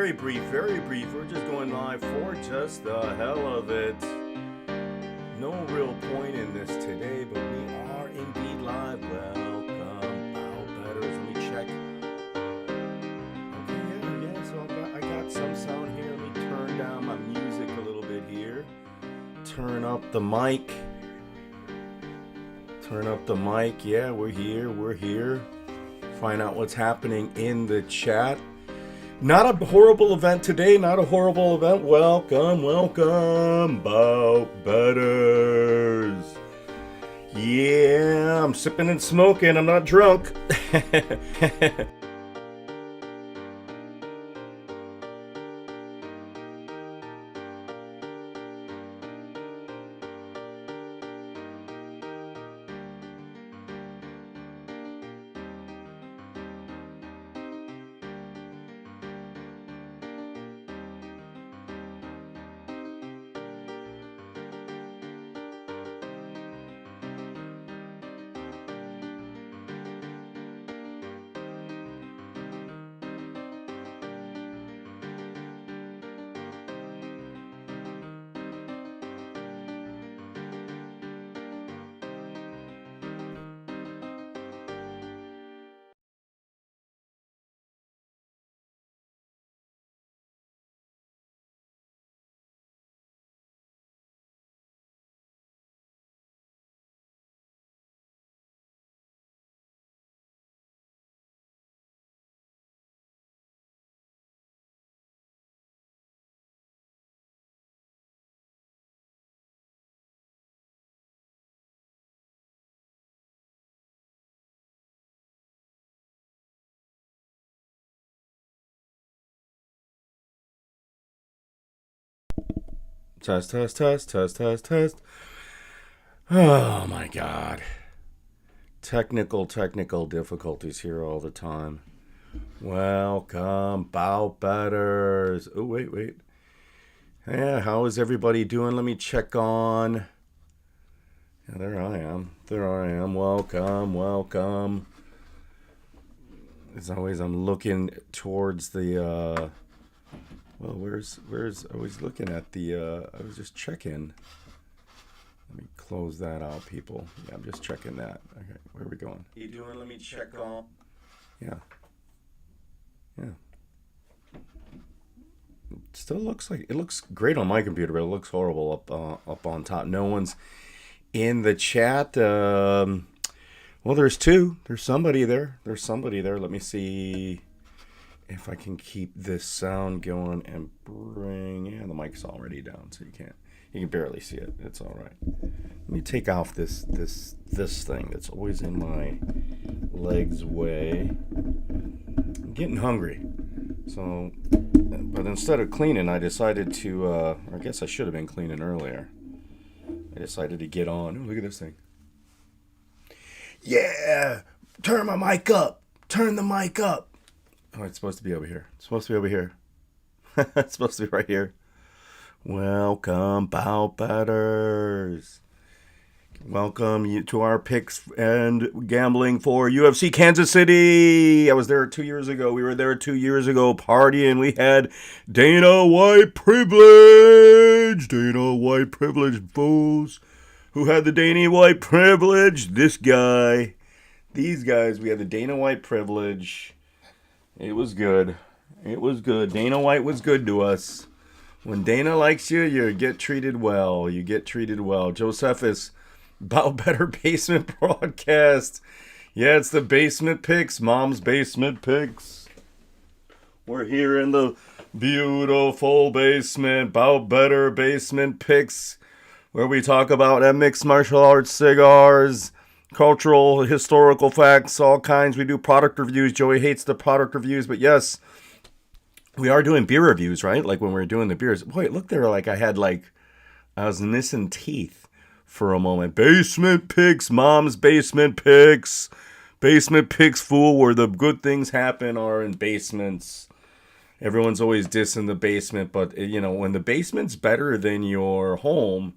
very brief, very brief. We're just going live for just the hell of it. No real point in this today, but we are indeed live. Welcome, bow betters. Let me check. Okay, yeah. So I got some sound here. Let me turn down my music a little bit here. Turn up the mic. Turn up the mic. Yeah, we're here. Find out what's happening in the chat. Not a horrible event today, not a horrible event. Welcome, bow betters. Yeah, I'm sipping and smoking, I'm not drunk. Test. Oh my God. Technical difficulties here all the time. Welcome, bow betters. Oh, wait. Yeah, how is everybody doing? Let me check on. Yeah, there I am. Welcome. As always, I'm looking towards the, where's, I was looking at the, I was just checking. Let me close that out, people. Yeah, I'm just checking that. Okay, where are we going? You doing? Let me check on. Yeah. Still looks like it looks great on my computer, but it looks horrible up on top. No one's in the chat. Well, there's two. There's somebody there. Let me see if I can keep this sound going and bring. Yeah, the mic's already down, so you can barely see it. It's all right. Let me take off this thing that's always in my legs' way. I'm getting hungry. So, but instead of cleaning, I decided to, I guess I should have been cleaning earlier. I decided to get on. Ooh, look at this thing. Yeah! Turn my mic up! Turn the mic up! Oh, it's supposed to be over here. It's supposed to be right here. Welcome, bow betters. Welcome to our picks and gambling for UFC Kansas City. I was there 2 years ago. We were there 2 years ago partying. We had Dana White privilege. Dana White privilege, fools. Who had the Dana White privilege? This guy. These guys. We had the Dana White privilege. It was good. Dana White was good to us. When Dana likes you, you get treated well. Josephus. Bow Better Basement Broadcast. Yeah, it's the Basement Picks. Mom's Basement Picks. We're here in the beautiful basement. Bow Better Basement Picks, where we talk about mixed martial arts, cigars, cultural, historical facts, all kinds. We do product reviews. Joey hates the product reviews, but yes, we are doing beer reviews, right? Like when we were doing the beers. Boy, it looked there like I was missing teeth for a moment. Basement Picks, Mom's Basement Picks. Basement Picks, fool, where the good things happen are in basements. Everyone's always dissing the basement, but when the basement's better than your home,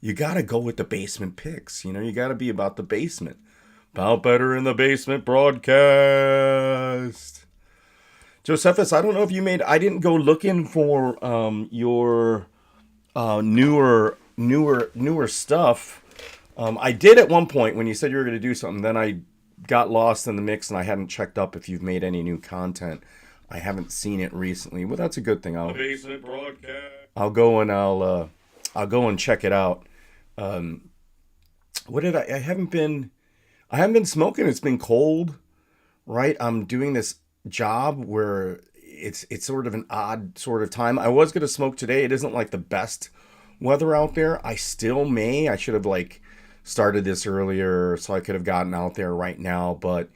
you gotta go with the Basement Picks. You gotta be about the basement. Bow Better in the Basement Broadcast. Josephus, I don't know if you made. I didn't go looking for your newer stuff. I did at one point when you said you were going to do something. Then I got lost in the mix and I hadn't checked up if you've made any new content. I haven't seen it recently. Well, that's a good thing. Basement broadcast. I'll go and I'll go and check it out. What did I haven't been smoking. It's been cold, right? I'm doing this job where it's sort of an odd sort of time. I was gonna smoke today. It isn't like the best weather out there. I still may. I should have like started this earlier so I could have gotten out there right now. But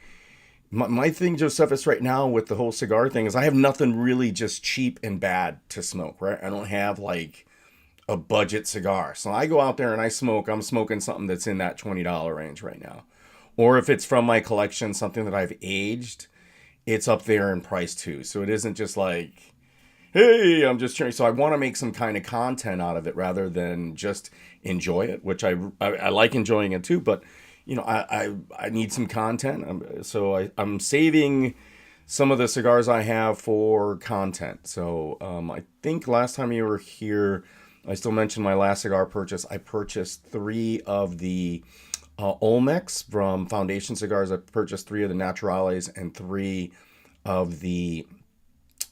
my thing, Josephus, right now with the whole cigar thing is I have nothing really just cheap and bad to smoke, right? I don't have like a budget cigar. So I go out there and I smoke. I'm smoking something that's in that $20 range right now. Or if it's from my collection, something that I've aged, it's up there in price too. So it isn't just like, hey, I'm just trying. So I want to make some kind of content out of it rather than just enjoy it, which I like enjoying it too. But you know, I need some content. So I'm saving some of the cigars I have for content. So I think last time you were here, I still mentioned my last cigar purchase. I purchased 3 of the Olmecs from Foundation Cigars. I purchased 3 of the Naturales and 3 of the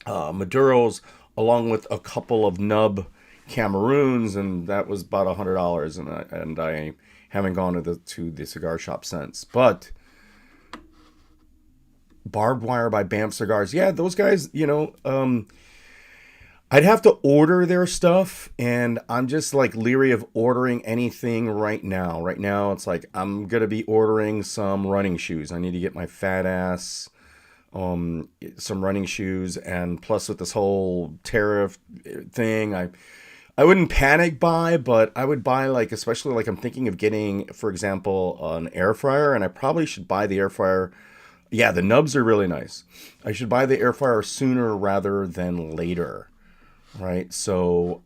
Maduros, along with a couple of nub Cameroons, and that was about $100. And I haven't gone to the cigar shop since. But Barbed Wire by Banff Cigars, yeah, those guys, you know, I'd have to order their stuff, and I'm just like leery of ordering anything right now. Right now, it's like I'm gonna be ordering some running shoes. I need to get my fat ass some running shoes, and plus with this whole tariff thing, I wouldn't panic buy, but I would buy like, especially like I'm thinking of getting, for example, an air fryer, and I probably should buy the air fryer. Yeah, the nubs are really nice. I should buy the air fryer sooner rather than later. Right, so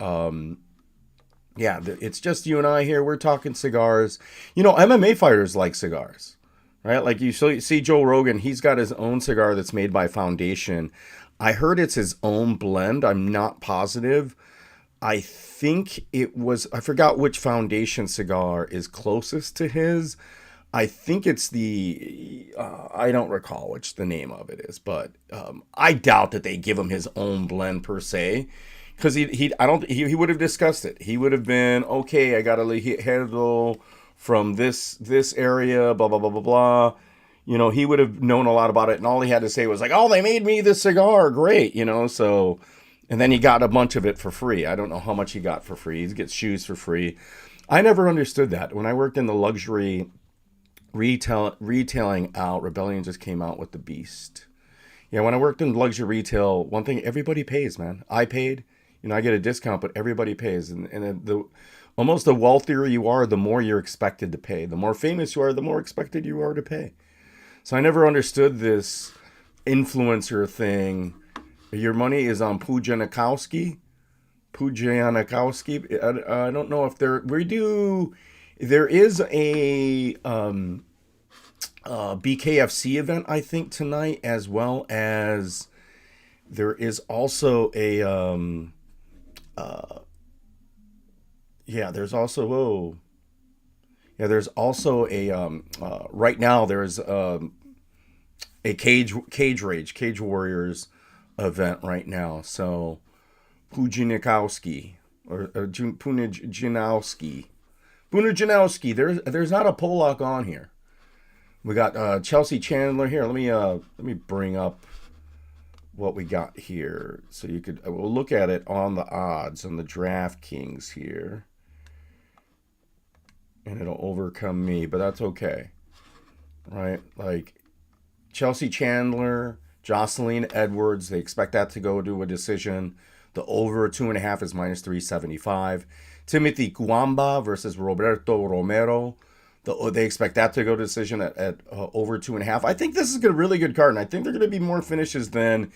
yeah, it's just you and I here. We're talking cigars. You know, MMA fighters like cigars, right? Like you see Joe Rogan. He's got his own cigar that's made by Foundation. I heard it's his own blend. I'm not positive. I think it was. I forgot which Foundation cigar is closest to his. I think it's the. I don't recall which the name of it is, but I doubt that they give him his own blend per se. Because he would have discussed it. He would have been, okay, I got to handle from this area, blah, blah, blah, blah, blah. You know, he would have known a lot about it. And all he had to say was like, oh, they made me this cigar. Great. You know, so, and then he got a bunch of it for free. I don't know how much he got for free. He gets shoes for free. I never understood that. When I worked in the luxury retailing out, Rebellion just came out with the Beast. Yeah, when I worked in luxury retail, one thing, everybody pays, man. I paid. You know, I get a discount, but everybody pays. And almost the wealthier you are, the more you're expected to pay. The more famous you are, the more expected you are to pay. So I never understood this influencer thing. Your money is on Pujanakowski. I don't know if there is a BKFC event, I think, tonight, as well as there is also a right now there's a Cage Warriors event right now. So Pujanowski there's not a Polak on here. We got Chelsea Chandler here. Let me bring up what we got here, so we'll look at it on the odds on the DraftKings here, and it'll overcome me, but that's okay, right? Like Chelsea Chandler, Jocelyn Edwards, they expect that to go to a decision. The over 2.5 is -375. Timothy Cuamba versus Roberto Romero. They expect that to go to decision at over 2.5. I think this is a really good card, and I think there are going to be more finishes than.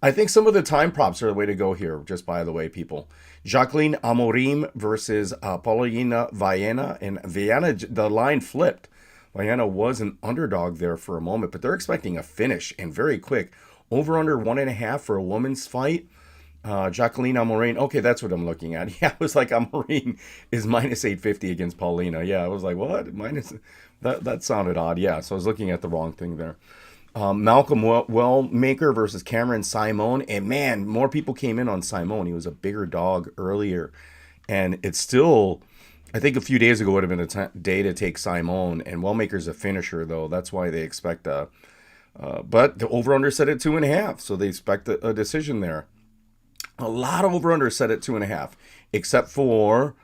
I think some of the time props are the way to go here, just by the way, people. Jacqueline Amorim versus Paulina Viana. And Viana, the line flipped. Viana was an underdog there for a moment, but they're expecting a finish, and very quick. Over under 1.5 for a women's fight. Jacqueline Amorim. Okay, that's what I'm looking at. Yeah, I was like, Amorim is minus 850 against Paulina. Yeah, I was like, what? Minus. That sounded odd. Yeah, so I was looking at the wrong thing there. Malcolm Wellmaker versus Cameron Simone. And man, more people came in on Simone. He was a bigger dog earlier. And it's still, I think a few days ago would have been a day to take Simone. And Wellmaker's a finisher, though. That's why they expect a. But the over-under set at 2.5. So they expect a decision there. A lot of over-under set at 2.5. Except for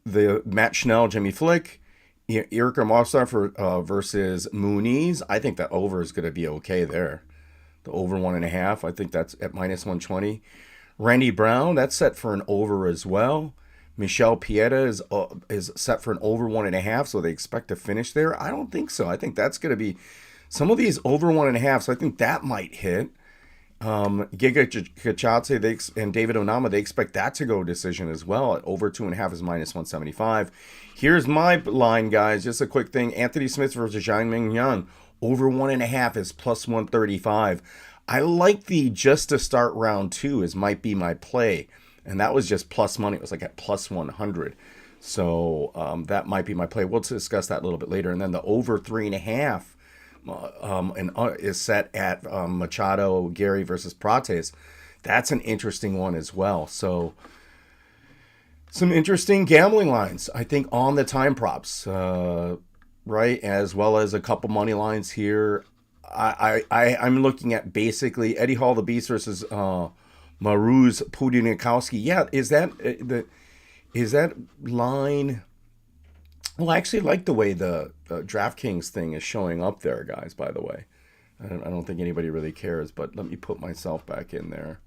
the Matt Schnell, Jimmy Flick. Erica Mostar versus Muniz. I think that over is going to be okay there. The over 1.5. I think that's at minus 120. Randy Brown, that's set for an over as well. Michelle Pieta is set for an over 1.5, so they expect to finish there. I don't think so. I think that's going to be some of these over 1.5, so I think that might hit. Giga Chikadze and David Onama, they expect that to go decision as well. At over 2.5 is minus 175. Here's my line, guys. Just a quick thing. Anthony Smith versus Zhang Ming Yang. Over 1.5 is plus 135. I like the just to start round 2 is might be my play. And that was just plus money. It was like at plus 100. So that might be my play. We'll discuss that a little bit later. And then the over 3.5 is set at Machado, Gary versus Prates. That's an interesting one as well. So some interesting gambling lines, I think, on the time props, right? As well as a couple money lines here. I'm looking at basically Eddie Hall, the Beast versus Maruz Pudinikowski. Yeah, is that line? Well, I actually like the way the DraftKings thing is showing up there, guys, by the way. I don't think anybody really cares, but let me put myself back in there.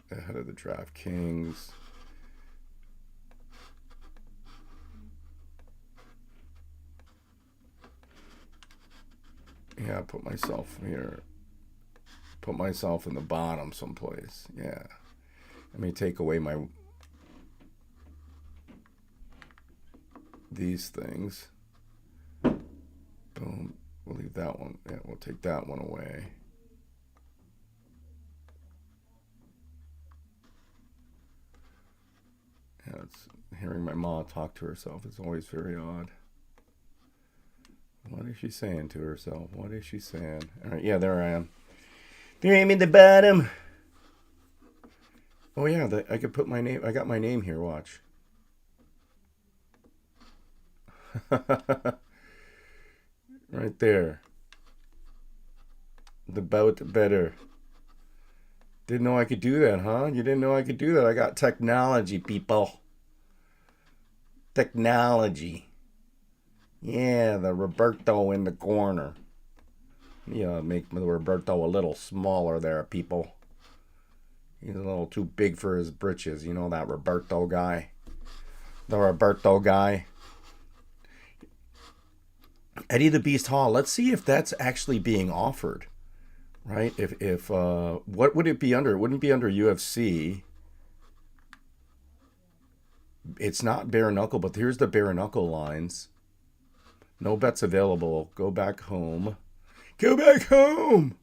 Ahead of the DraftKings. Yeah, put myself here. Put myself in the bottom someplace. Yeah. Let me take away these things. Boom. We'll leave that one. Yeah, we'll take that one away. Yeah, hearing my mom talk to herself is always very odd. What is she saying to herself? What is she saying? All right, yeah, there I am. There I am in the bottom. Oh yeah, I could put my name. I got my name here. Watch. Right there. The boat better. Didn't know I could do that, huh? You didn't know I could do that. I got technology, people. Technology. Yeah, the Roberto in the corner. Yeah, make the Roberto a little smaller there, people. He's a little too big for his britches. You know that Roberto guy? The Roberto guy. Eddie the Beast Hall. Let's see if that's actually being offered. Right? If what would it be under? It wouldn't be under UFC. It's not bare knuckle, but here's the bare knuckle lines. No bets available. Go back home. Go back home!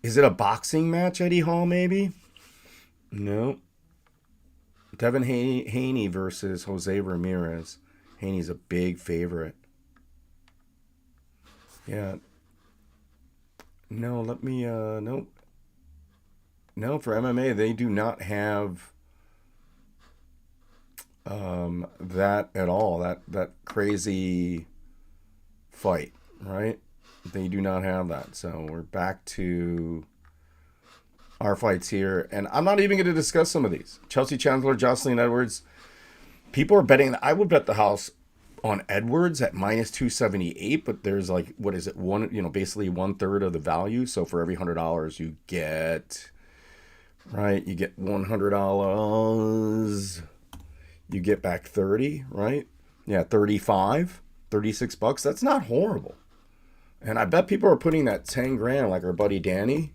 Is it a boxing match, Eddie Hall, maybe? No. Devin Haney versus Jose Ramirez. Haney's a big favorite. Yeah. No, let me, nope. No, for MMA, they do not have that at all. That crazy fight, right? They do not have that. So we're back to our fights here. And I'm not even going to discuss some of these. Chelsea Chandler, Jocelyn Edwards. People are betting. I would bet the house on Edwards at minus 278, but there's like, what is it? Basically 1/3 of the value. So for every $100 you get, right? You get $100. You get back 30, right? Yeah, 35, $36. That's not horrible. And I bet people are putting that 10 grand, like our buddy Danny.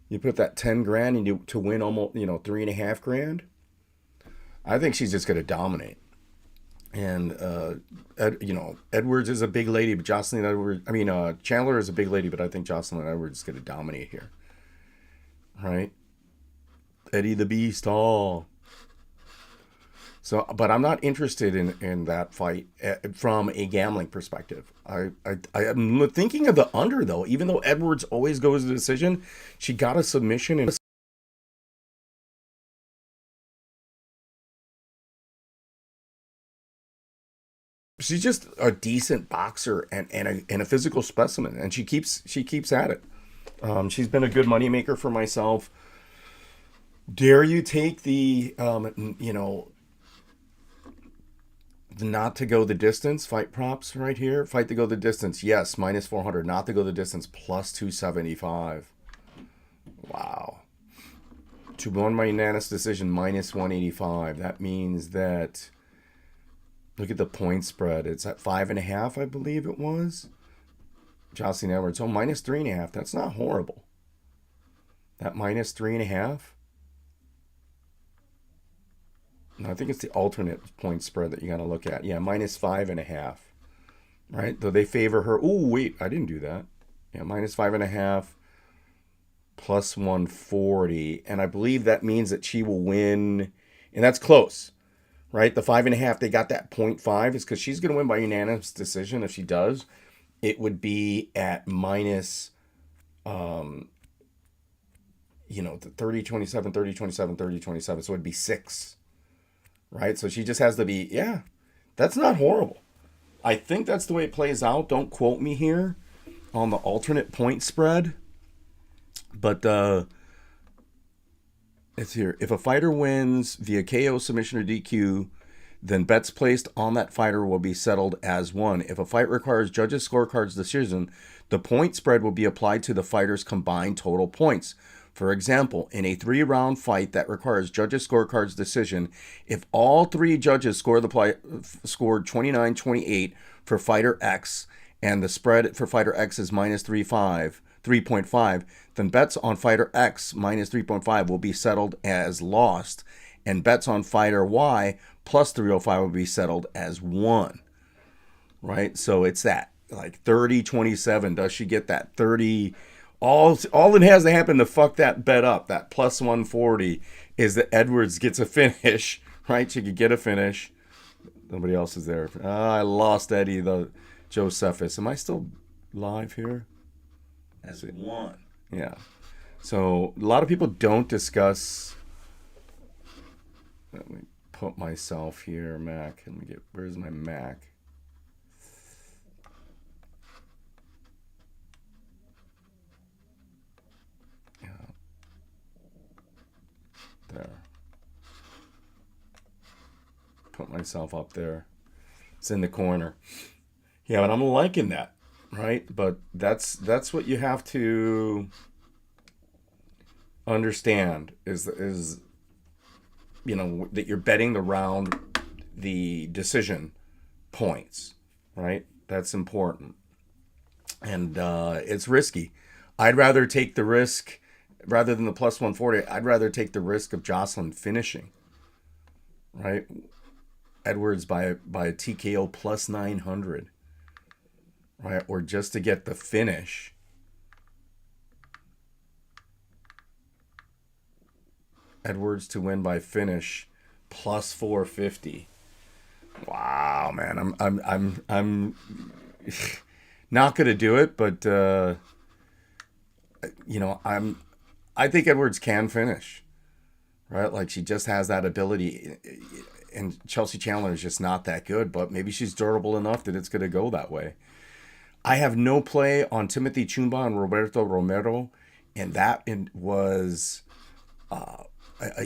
You put that 10 grand and to win almost, 3.5 grand. I think she's just going to dominate. And Edwards is a big lady, but Chandler is a big lady, but I think Jocelyn Edwards is going to dominate here, right? Eddie the Beast, all. So, but I'm not interested in that fight from a gambling perspective. I'm thinking of the under though. Even though Edwards always goes to decision, she got a submission and she's just a decent boxer and a physical specimen, and she keeps at it. She's been a good moneymaker for myself. Dare you take the not to go the distance fight props right here? Fight to go the distance, yes, minus 400. Not to go the distance, plus 275. Wow. To win by unanimous decision, minus 185. That means that, look at the point spread. It's at 5.5, I believe it was. Jocelyn Edwards, oh, minus 3.5. That's not horrible. That minus 3.5. No, I think it's the alternate point spread that you got to look at. Yeah, minus 5.5. Right? Though they favor her. Oh, wait, I didn't do that. Yeah, minus 5.5, plus 140. And I believe that means that she will win. And that's close, right? The 5.5, they got that 0.5 is because she's going to win by unanimous decision. If she does, it would be at minus, the 30, 27, 30, 27, 30, 27. So it'd be 6. Right? So she just has to be, yeah, that's not horrible. I think that's the way it plays out. Don't quote me here on the alternate point spread. But it's here. If a fighter wins via KO, submission, or DQ, then bets placed on that fighter will be settled as one. If a fight requires judges' scorecards decision, the point spread will be applied to the fighter's combined total points. For example, in a 3-round fight that requires judges' scorecards decision, if all 3 judges scored 29-28 for fighter X, and the spread for fighter X is minus 3.5, then bets on fighter X minus 3.5 will be settled as lost, and bets on fighter Y plus 305 will be settled as 1. Right? So it's that, like 30-27. Does she get that 30? All it has to happen to fuck that bet up, that plus 140, is that Edwards gets a finish, right? She could get a finish. Nobody else is there. I lost Eddie, the Josephus. Am I still live here? As 1. Yeah. So a lot of people don't discuss. Let me put myself here, Mac. Where's my Mac? There. Put myself up there. It's in the corner. Yeah, but I'm liking that, right? But that's what you have to understand is that you're betting the decision points, right? That's important. And it's risky. I'd rather take the risk rather than the plus 140. I'd rather take the risk of Jocelyn finishing, right? Edwards by a TKO plus 900, right? Or just to get the finish. Edwards to win by finish plus 450. Wow, man, I'm not gonna do it, but I think Edwards can finish, right? Like she just has that ability, and Chelsea Chandler is just not that good, but maybe she's durable enough that it's going to go that way. I have no play on Timothy Chumba and Roberto Romero, and that was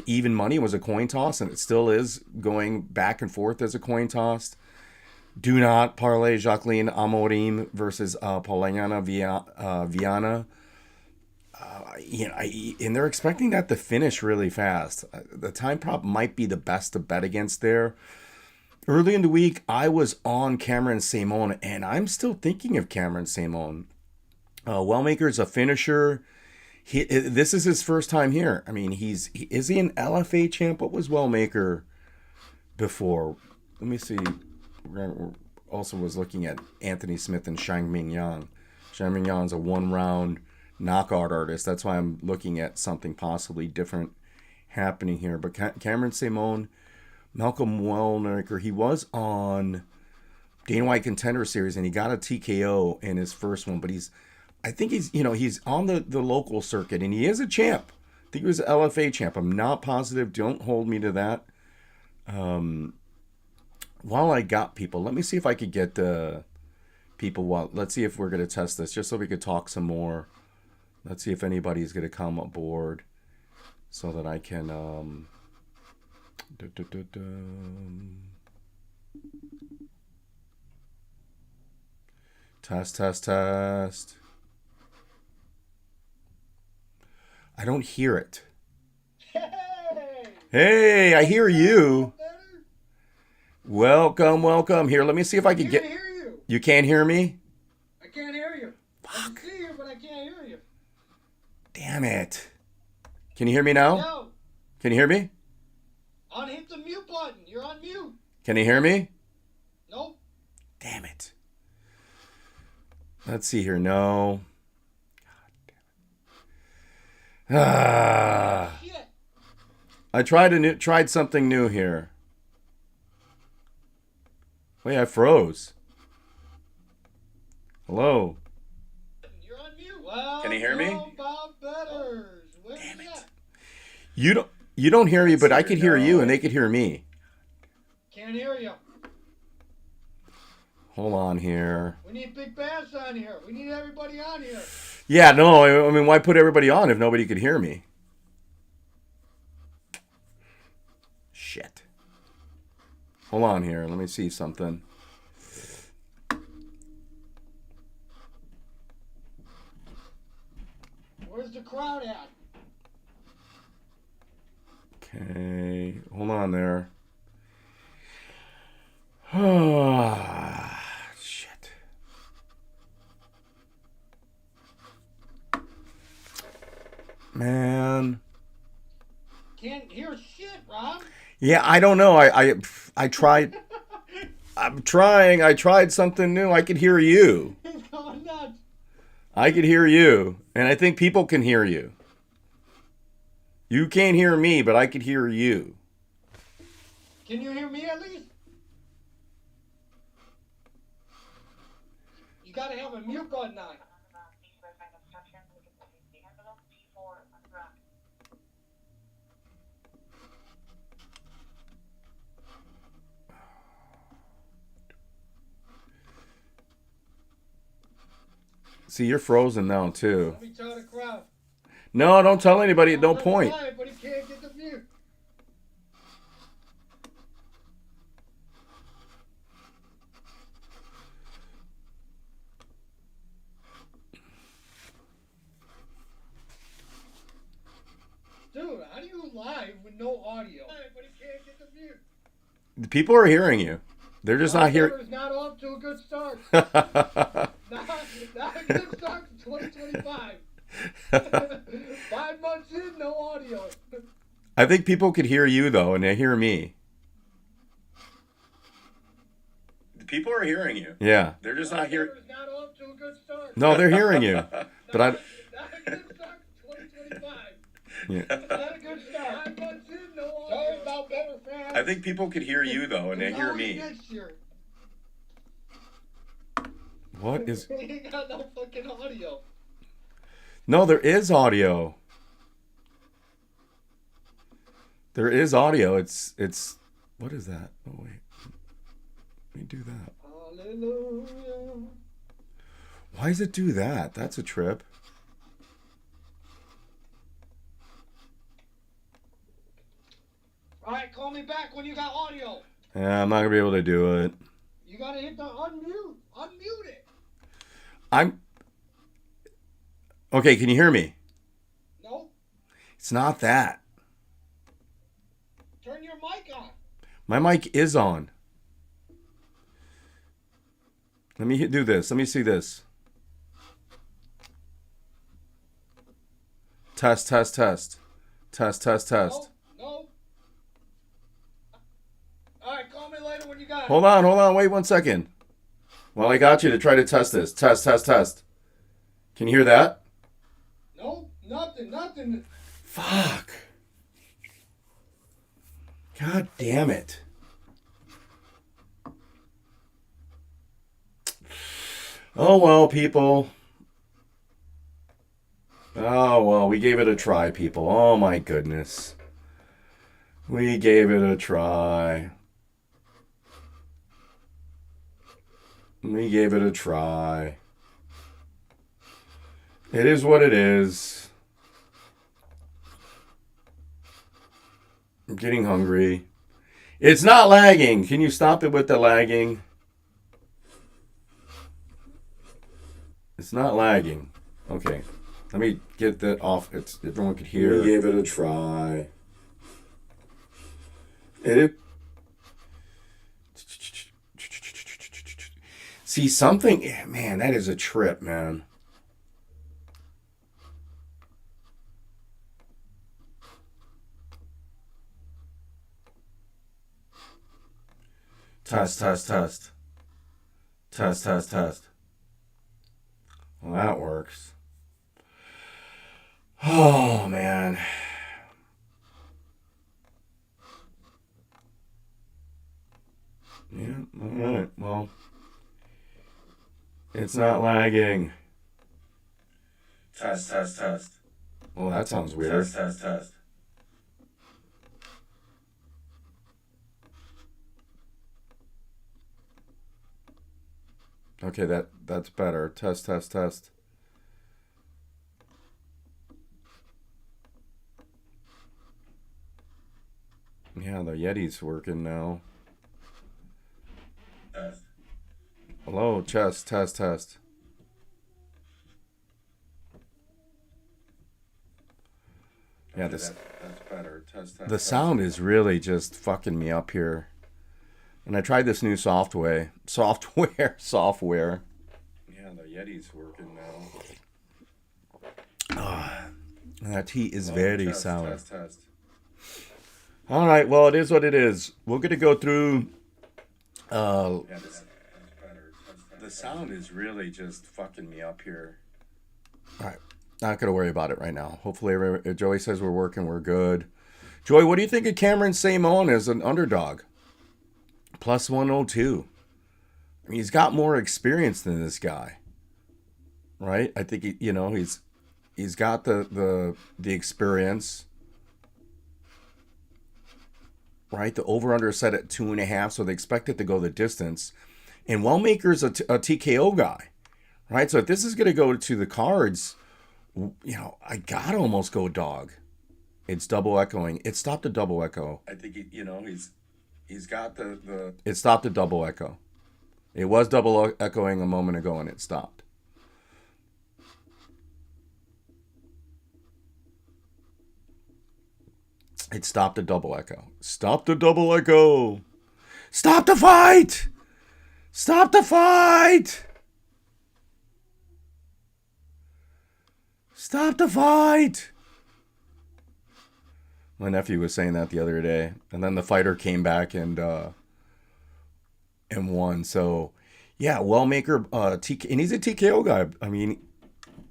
even money. It was a coin toss, and it still is going back and forth as a coin toss. Do not parlay Jacqueline Amorim versus Paulina Viana. And they're expecting that to finish really fast. The time prop might be the best to bet against there. Early in the week, I was on Cameron Simon, and I'm still thinking of Cameron Simon. Wellmaker's a finisher. This is his first time here. I mean, is he an LFA champ? What was Wellmaker before? Let me see. also was looking at Anthony Smith and Xiangming Yang. Xiangming Yang's a one-round knockout artist. That's why I'm looking at something possibly different happening here. But Cameron Simone, Malcolm Wellnaker, he was on Dana White Contender Series and he got a TKO in his first one. But I think he's on the local circuit and he is a champ. I think he was an LFA champ. I'm not positive. Don't hold me to that. While I got people, let me see if I could get people. Let's see if we're going to test this just so we could talk some more. Let's see if anybody's going to come aboard so that I can test. I don't hear it. Hey, I hear you. Welcome. Here, let me see if I can get. Hear you. You can't hear me? I can't hear you. Fuck. I can see you, but I can't hear you. Damn it. Can you hear me now? No. Can you hear me? Hit the mute button. You're on mute. Can you hear me? Nope. Damn it. Let's see here. No. God damn it. Shit. I tried something new here. Wait, I froze. Hello. You're on mute. Well, can you hear me? Bob Betters. Damn it. You don't hear me, but I could hear you and they could hear me. Can't hear you. Hold on here. We need Big Bass on here. We need everybody on here. Yeah, no, I mean, why put everybody on if nobody could hear me? Shit. Hold on here. Let me see something. Where's the crowd at? Okay. Hold on there. Shit. Man. Can't hear shit, Rob. Yeah, I don't know. I tried. I'm trying. I tried something new. I could hear you. It's going nuts. I could hear you. And I think people can hear you. You can't hear me, but I could hear you. Can you hear me at least? You gotta have a mute button on. See, you're frozen now, too. Let me tell the crowd. No, don't tell anybody at no point. But he can't get the mute. Dude, how do you live with no audio? But he can't get the mute. The people are hearing you. They're just not hearing. It's not off to a good start. not a good start to 2025. 5 months in, no audio. I think people could hear you, though, and they hear me. The people are hearing you. Yeah. They're just not hearing. It's not off to a good start. No, they're hearing you. But I. Not a good start to 2025. Yeah. Not a good start. 5 months in, no audio. Sorry about better fans. I think people could hear you, though, and they hear me. What is... You ain't got no fucking audio. No, there is audio. There is audio. It's... What is that? Oh, wait. Let me do that. Hallelujah. Why does it do that? That's a trip. Alright, call me back when you got audio. Yeah, I'm not going to be able to do it. You gotta hit the unmute. Unmute it. I'm... Okay, can you hear me? No. It's not that. Turn your mic on. My mic is on. Let me do this. Let me see this. Test. No. Alright, call me later when you got Hold on. Wait 1 second. Well, I got you to try to test this. Test. Can you hear that? Nope, nothing. Fuck. God damn it. Oh, well, people. Oh, well, we gave it a try, people. Oh, my goodness. We gave it a try. It is what it is. I'm getting hungry. It's not lagging. Can you stop it with the lagging? It's not lagging. Okay. Let me get that off. Everyone could hear. We gave it a try. See, something... Man, that is a trip, man. Test. Well, that works. Oh, man. Yeah, all right. Well, it's not lagging. Test. Well, that sounds weird. Test. Okay, that's better. Test. Yeah, the Yeti's working now. Test. Hello, test. Yeah, That's better. Test. the sound is really just fucking me up here. And I tried this new software. Yeah, the Yeti's working now. That heat is very sour. Test. All right, well, it is what it is. We're going to go through... Yeah, that's better. The sound is really just fucking me up here. All right, not going to worry about it right now. Hopefully, Joey says we're working, we're good. Joey, what do you think of Cameron Saimon as an underdog? Plus 102. I mean, he's got more experience than this guy, right? I think he's got the experience, right? The over under is set at 2.5, so they expect it to go the distance. And Wellmaker's a TKO guy, right? So if this is going to go to the cards, I gotta almost go dog. It's double echoing. It stopped a double echo. I think he's got the. It stopped a double echo. It was double echoing a moment ago, and it stopped. It stopped a double echo. Stop the double echo. Stop the fight. Stop the fight. Stop the fight. My nephew was saying that the other day, and then the fighter came back and won. So, yeah, Wellmaker, and he's a TKO guy. I mean,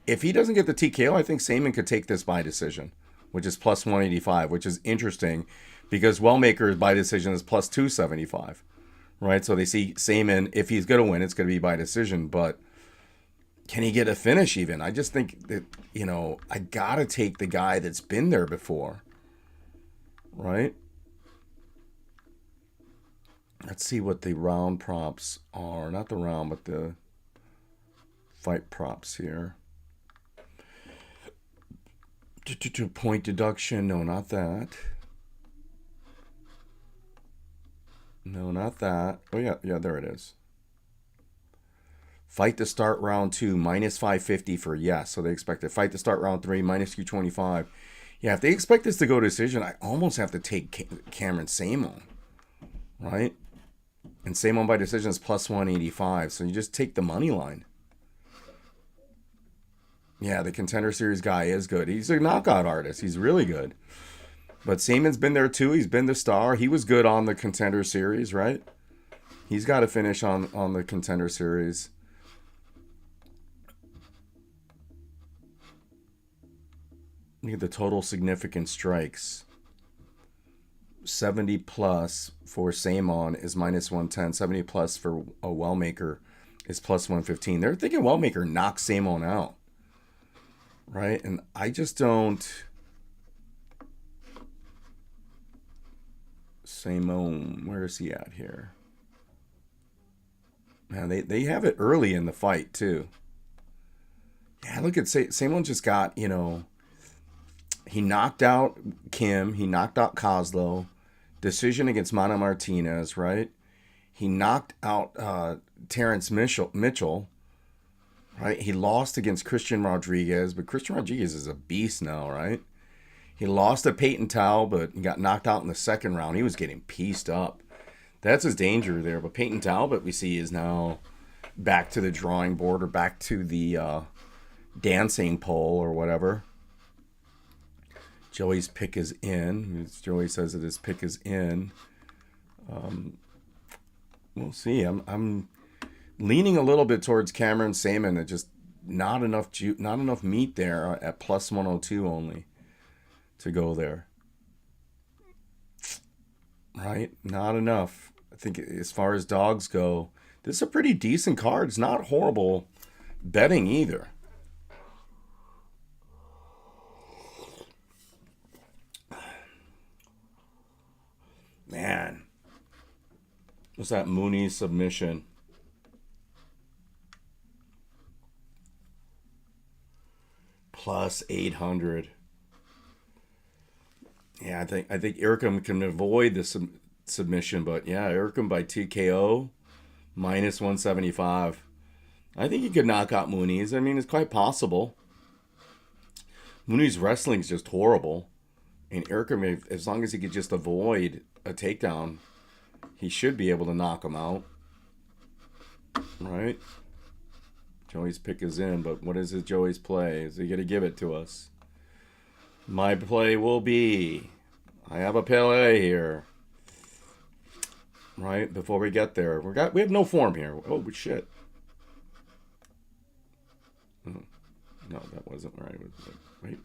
if he doesn't get the TKO, I think Saimon could take this by decision, which is plus 185, which is interesting because Wellmaker by decision is plus 275, right? So they see Saimon, if he's going to win, it's going to be by decision, but can he get a finish even? I just think that, I got to take the guy that's been there before. Right? Let's see what the round props are. Not the round, but the fight props here. Point deduction. No, not that. No, not that. Oh, yeah, there it is. Fight to start round 2, minus 550 for yes. So they expect it. Fight to start round 3, minus 225. Yeah, if they expect this to go to decision, I almost have to take Cameron Saimon, right? And Saimon by decision is plus 185, so you just take the money line. Yeah, the Contender Series guy is good. He's a knockout artist. He's really good. But Saimon's been there too. He's been the star. He was good on the Contender Series, right? He's got to finish on the Contender Series. Look at the total significant strikes. 70 plus for Samon is minus 110. 70 plus for a Wellmaker is plus 115. They're thinking Wellmaker knocks Samon out. Right? And I just don't... Samon, where is he at here? Man, they have it early in the fight, too. Yeah, look at... Samon just got, you know... He knocked out Kim. He knocked out Kozlo. Decision against Mana Martinez, right? He knocked out Terrence Mitchell, right? He lost against Christian Rodriguez, but Christian Rodriguez is a beast now, right? He lost to Peyton Tao, but he got knocked out in the second round. He was getting pieced up. That's his danger there. But Peyton Talbot, we see, is now back to the drawing board or back to the dancing pole or whatever. Joey's pick is in. Joey says that his pick is in. We'll see. I'm leaning a little bit towards Cameron Saman. That just not enough meat there at plus 102 only to go there. Right? Not enough. I think as far as dogs go, this is a pretty decent card. It's not horrible betting either. Man. What's that Mooney submission? Plus 800. Yeah, I think Irkham can avoid the submission, but yeah, Irkham by TKO minus 175. I think he could knock out Mooney's. I mean, it's quite possible. Mooney's wrestling is just horrible. And Irkham, as long as he could just avoid a takedown, he should be able to knock him out. Right? Joey's pick is in, but what is his Joey's play? Is he going to give it to us? My play will be... I have a play here. Right? Before we get there. We have no form here. Oh, shit. No, that wasn't where I was. Wait.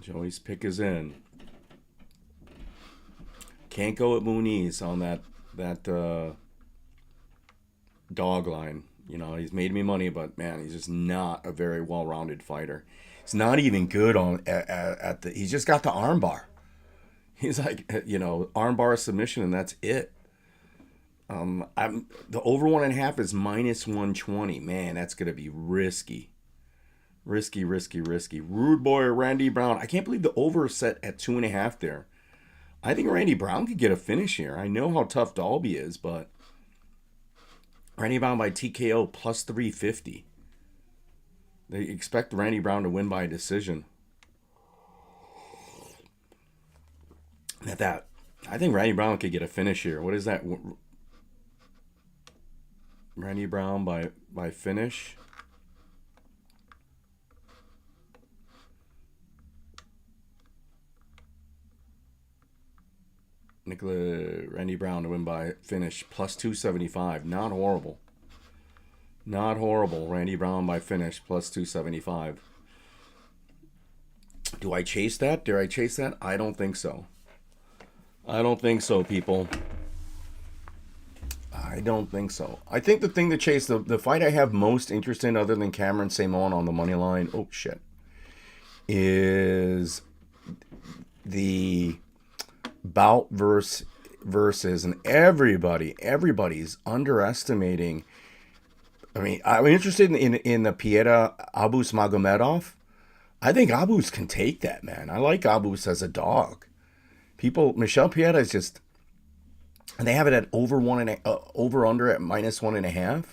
Joey's pick is in. Can't go at Mooney's on that dog line. You know, he's made me money, but man, he's just not a very well-rounded fighter. He's not even good at the. He's just got the armbar. He's like, you know, armbar submission, and that's it. The over 1.5 is minus 120. Man, that's gonna be risky. Risky. Rude boy Randy Brown. I can't believe the over is set at 2.5 there. I think Randy Brown could get a finish here. I know how tough Dalby is, but Randy Brown by TKO plus 350. They expect Randy Brown to win by a decision. I think Randy Brown could get a finish here. What is that? Randy Brown by finish. Randy Brown to win by finish plus 275. Not horrible. Randy Brown by finish plus 275. Do I chase that? Dare I chase that? I don't think so. People. I don't think so. I think the thing to chase, the fight I have most interest in other than Cameron Saman on the money line, oh shit, is the bout versus, and everybody's underestimating. I mean, I'm interested in the Pieta Abus Magomedov. I think Abus can take that, man. I like Abus as a dog. Michelle Pieta is just, and they have it at over under at minus 1.5.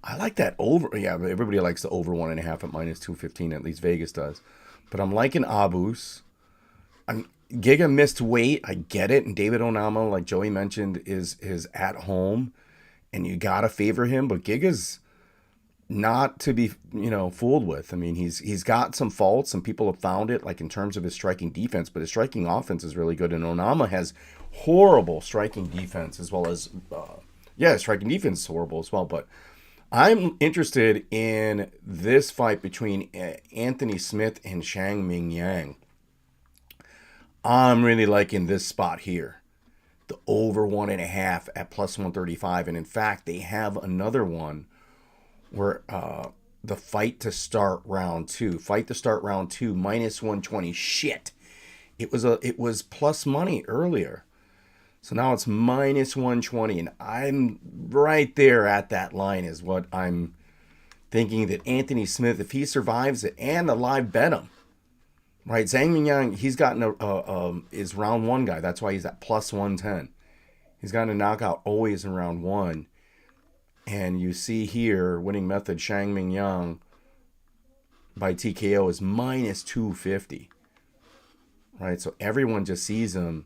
I like that over. Yeah, everybody likes the over 1.5 at minus 215. At least Vegas does. But I'm liking Abus. Giga missed weight. I get it. And David Onama, like Joey mentioned, is at home, and you gotta favor him. But Giga's not to be, fooled with. I mean, he's got some faults, and people have found it, like in terms of his striking defense, but his striking offense is really good. And Onama has horrible striking defense as well as, striking defense is horrible as well. But I'm interested in this fight between Anthony Smith and Shang Ming Yang. I'm really liking this spot here. The over 1.5 at plus 135. And in fact, they have another one where the fight to start round two. Fight to start round two, minus 120. Shit. It was plus money earlier. So now it's minus 120. And I'm right there at that line is what I'm thinking, that Anthony Smith, if he survives it, and the live bet him. Right, Zhang Mingyang, he's gotten is round one guy. That's why he's at plus 110. He's gotten a knockout always in round one. And you see here, winning method, Shang Mingyang by TKO is minus 250. Right, so everyone just sees him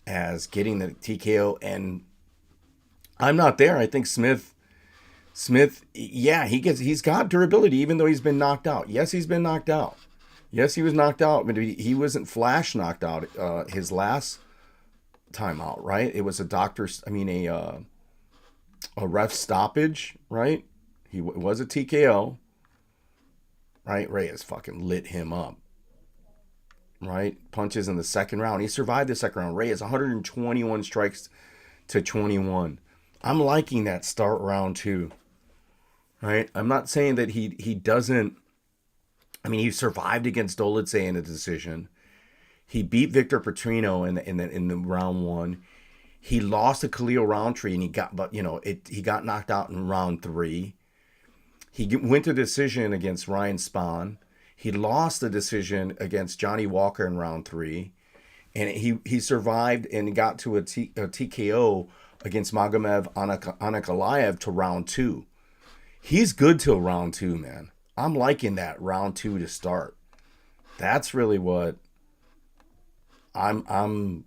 as getting the TKO. And I'm not there. I think Smith, yeah, he's got durability even though he's been knocked out. Yes, he's been knocked out. Yes, he was knocked out, but he wasn't flash knocked out his last time out, right? It was a ref stoppage, right? It was a TKO, right? Reyes fucking lit him up, right? Punches in the second round. He survived the second round. Reyes 121 strikes to 21. I'm liking that start round two, right? I'm not saying that he doesn't. I mean, he survived against Dolidze in a decision. He beat Victor Petrino in the round one. He lost to Khalil Roundtree, and he got knocked out in round three. He went to decision against Ryan Spahn. He lost the decision against Johnny Walker in round three, and he survived and got to a TKO against Magomed Ankalaev to round two. He's good till round two, man. I'm liking that round two to start. That's really what I'm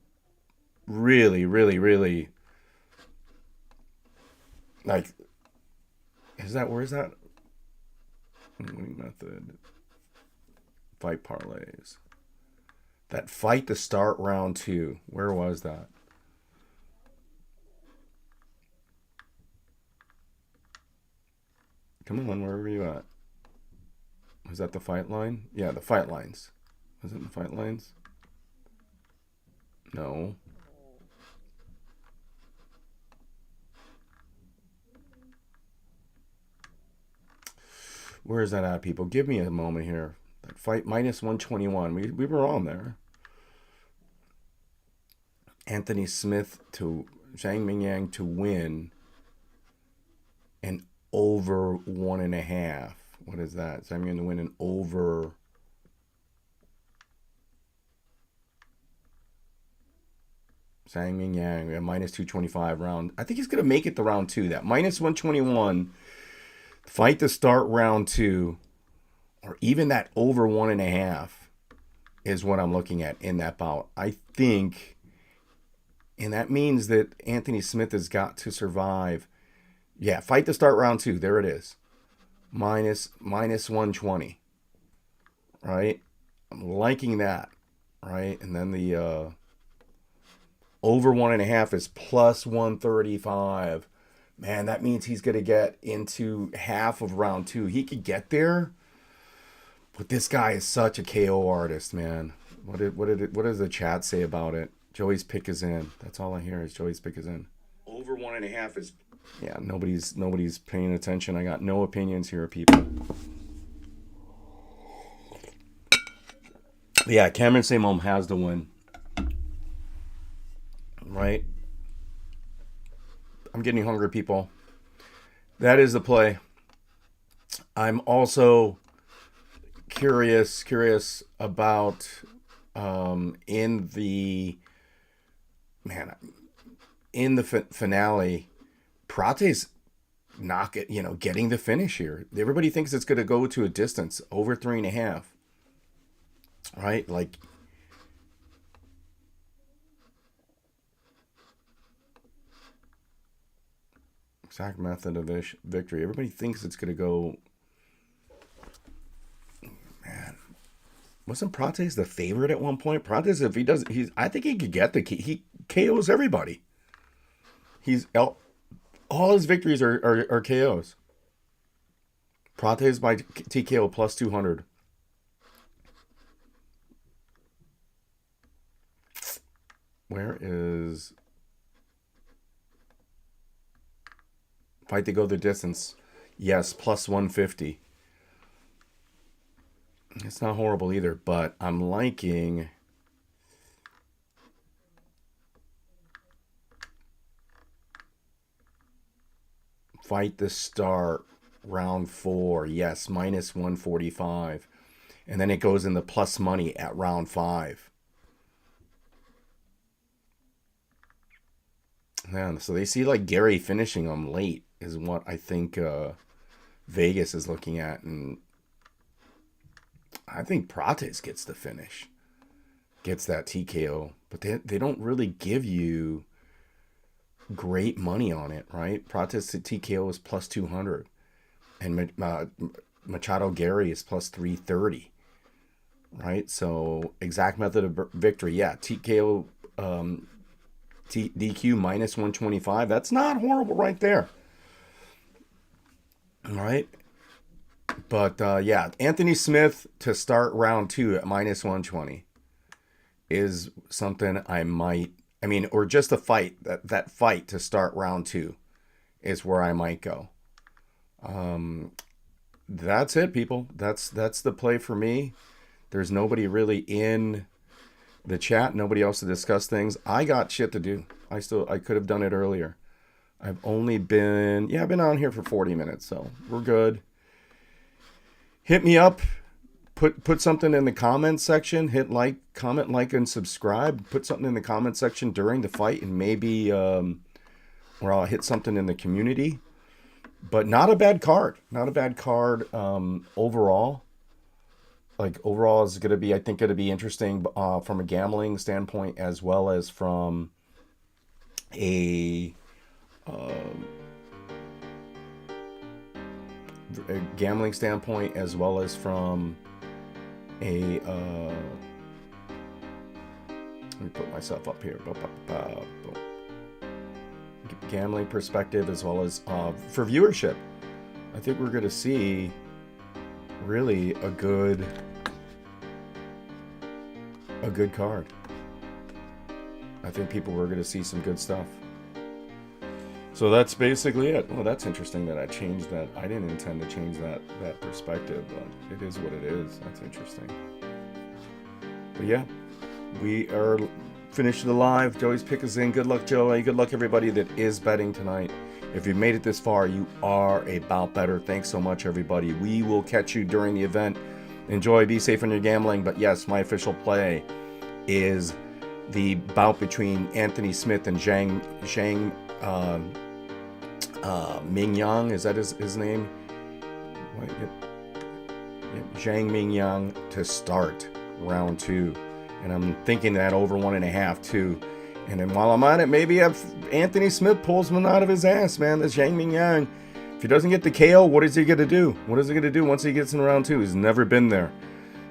really, really, really like. Where's that? Winning method. Fight parlays. That fight to start round two. Where was that? Come on, where were you at? Was that the fight line? Yeah, the fight lines. Was it in the fight lines? No. Where is that at, people? Give me a moment here. That fight minus 121. We were on there. Anthony Smith to Zhang Mingyang to win and over 1.5. What is that? So I'm going to win an over. Zhang Mingyang, minus 225 round. I think he's going to make it to round two. That minus 121. Fight to start round two. Or even that over 1.5 is what I'm looking at in that bout. I think. And that means that Anthony Smith has got to survive. Yeah, fight to start round two. There it is. Minus 120, right? I'm liking that, right? And then the over 1.5 is plus 135. Man, that means he's going to get into half of round two. He could get there, but this guy is such a KO artist, man. What does the chat say about it? Joey's pick is in. That's all I hear is Joey's pick is in. Over 1.5 is. Yeah, nobody's paying attention. I got no opinions here, people. Yeah, Cameron Saymom has the win. Right? I'm getting hungry, people. That is the play. I'm also curious about in the finale, Prates getting the finish here. Everybody thinks it's going to go to a distance over 3.5. Right? Like, exact method of victory. Everybody thinks it's going to go wasn't Prates the favorite at one point? Prates, if he does, I think he could get he KOs everybody. All his victories are KOs. Prates by TKO plus 200. Where is fight to go the distance? Yes, plus 150. It's not horrible either, but I'm liking fight to start round 4. Yes, minus 145. And then it goes in the plus money at round 5. Man, so they see like Gary finishing them late is what I think Vegas is looking at, and I think Prates gets the finish, gets that TKO, but they don't really give you great money on it, right? Prates to TKO is plus 200, and Machado Gary is plus 330, right? So exact method of victory, yeah, TKO. DQ minus 125. That's not horrible right there. All right. But yeah, Anthony Smith to start round 2 at minus 120 is something or just a fight, that fight to start round 2 is where I might go. That's it, people. That's the play for me. There's nobody really in the chat, nobody else to discuss things. I got shit to do. I could have done it earlier. I've been on here for 40 minutes, so we're good. Hit me up. Put something in the comments section. Hit comment, like, and subscribe. Put something in the comment section during the fight, and maybe or I'll hit something in the community. But not a bad card. Not a bad card overall. Like, overall is going to be, I think, going to be interesting from a gambling standpoint, as well as from a gambling standpoint, as well as from a let me put myself up here. Gambling perspective, as well as for viewership. I think we're going to see really a good card. I think people were going to see some good stuff. So that's basically it. Well, that's interesting that I changed that. I didn't intend to change that perspective, but it is what it is. That's interesting. But yeah, we are finished the live. Joey's pick is in. Good luck, Joey. Good luck, everybody that is betting tonight. If you've made it this far, you are a bout better. Thanks so much, everybody. We will catch you during the event. Enjoy, be safe in your gambling. But yes, my official play is the bout between Anthony Smith and Zhang Mingyang. Is that his name? Zhang Mingyang to start round 2. And I'm thinking that over 1.5 too. And then while I'm on it, maybe Anthony Smith pulls one out of his ass, man. This Zhang Mingyang, if he doesn't get the KO, what is he going to do? What is he going to do once he gets in round 2? He's never been there.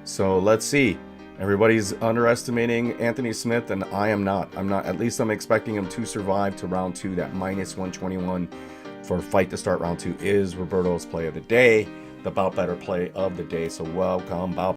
So let's see. Everybody's underestimating Anthony Smith, and I am not. At least I'm expecting him to survive to round 2. That minus 121 for fight to start round 2 is Roberto's play of the day, the bout better play of the day. So welcome, bout